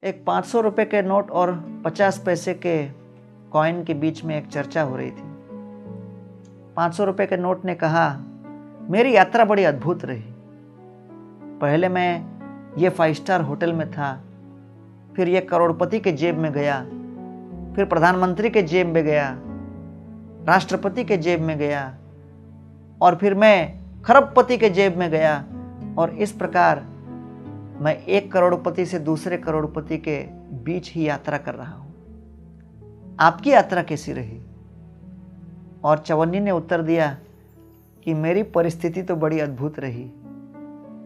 एक 500 रुपये के नोट और 50 पैसे के कॉइन के बीच में एक चर्चा हो रही थी। 500 रुपये के नोट ने कहा, मेरी यात्रा बड़ी अद्भुत रही। पहले मैं ये 5 स्टार होटल में था, फिर ये करोड़पति के जेब में गया, फिर प्रधानमंत्री के जेब में गया, राष्ट्रपति के जेब में गया, और फिर मैं खरबपति के जेब में गया, और इस प्रकार मैं एक करोड़पति से दूसरे करोड़पति के बीच ही यात्रा कर रहा हूं। आपकी यात्रा कैसी रही? और चवन्नी ने उत्तर दिया कि मेरी परिस्थिति तो बड़ी अद्भुत रही।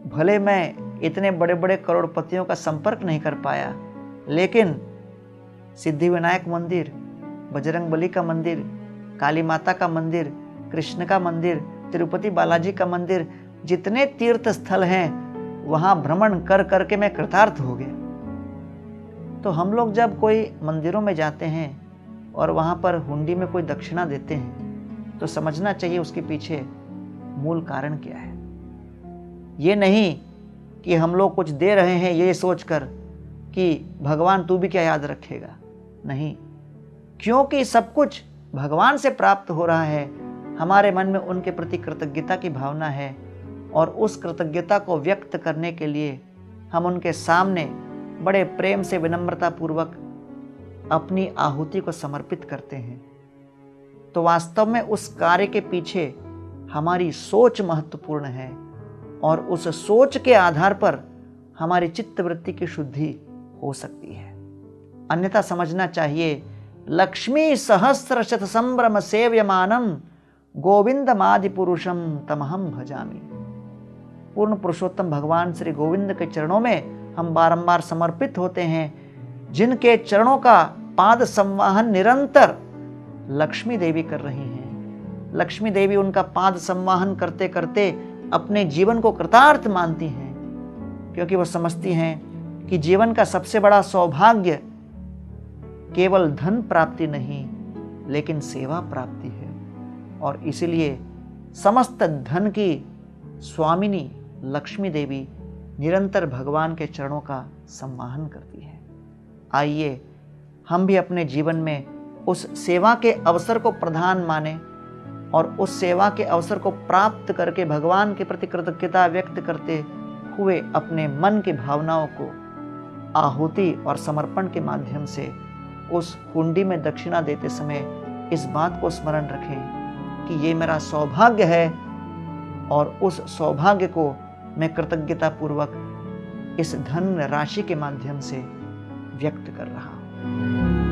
भले मैं इतने बड़े बड़े करोड़पतियों का संपर्क नहीं कर पाया, लेकिन सिद्धिविनायक मंदिर, बजरंगबली का मंदिर, काली माता का मंदिर, कृष्ण का मंदिर, तिरुपति बालाजी का मंदिर, जितने तीर्थ स्थल हैं वहां भ्रमण कर करके मैं कृतार्थ हो गया। तो हम लोग जब कोई मंदिरों में जाते हैं और वहां पर हुंडी में कोई दक्षिणा देते हैं तो समझना चाहिए उसके पीछे मूल कारण क्या है। ये नहीं कि हम लोग कुछ दे रहे हैं ये सोचकर कि भगवान तू भी क्या याद रखेगा। नहीं, क्योंकि सब कुछ भगवान से प्राप्त हो रहा है, हमारे मन में उनके प्रति कृतज्ञता की भावना है, और उस कृतज्ञता को व्यक्त करने के लिए हम उनके सामने बड़े प्रेम से विनम्रता पूर्वक अपनी आहुति को समर्पित करते हैं। तो वास्तव में उस कार्य के पीछे हमारी सोच महत्वपूर्ण है, और उस सोच के आधार पर हमारी चित्तवृत्ति की शुद्धि हो सकती है। अन्यथा समझना चाहिए, लक्ष्मी सहस्र शत संभ्रम सेव्यमानम गोविंदमादि पुरुषम तमहम भजामि। पूर्ण पुरुषोत्तम भगवान श्री गोविंद के चरणों में हम बारंबार समर्पित होते हैं, जिनके चरणों का पाद संवाहन निरंतर लक्ष्मी देवी कर रही हैं। लक्ष्मी देवी उनका पाद संवाहन करते करते अपने जीवन को कृतार्थ मानती हैं, क्योंकि वह समझती हैं कि जीवन का सबसे बड़ा सौभाग्य केवल धन प्राप्ति नहीं, लेकिन सेवा प्राप्ति है। और इसीलिए समस्त धन की स्वामिनी लक्ष्मी देवी निरंतर भगवान के चरणों का सम्मान करती है। आइए हम भी अपने जीवन में उस सेवा के अवसर को प्रधान माने, और उस सेवा के अवसर को प्राप्त करके भगवान के प्रति कृतज्ञता व्यक्त करते हुए अपने मन की भावनाओं को आहुति और समर्पण के माध्यम से उस हुंडी में दक्षिणा देते समय इस बात को स्मरण रखें कि ये मेरा सौभाग्य है, और उस सौभाग्य को मैं कृतज्ञता पूर्वक इस धन राशि के माध्यम से व्यक्त कर रहा हूं।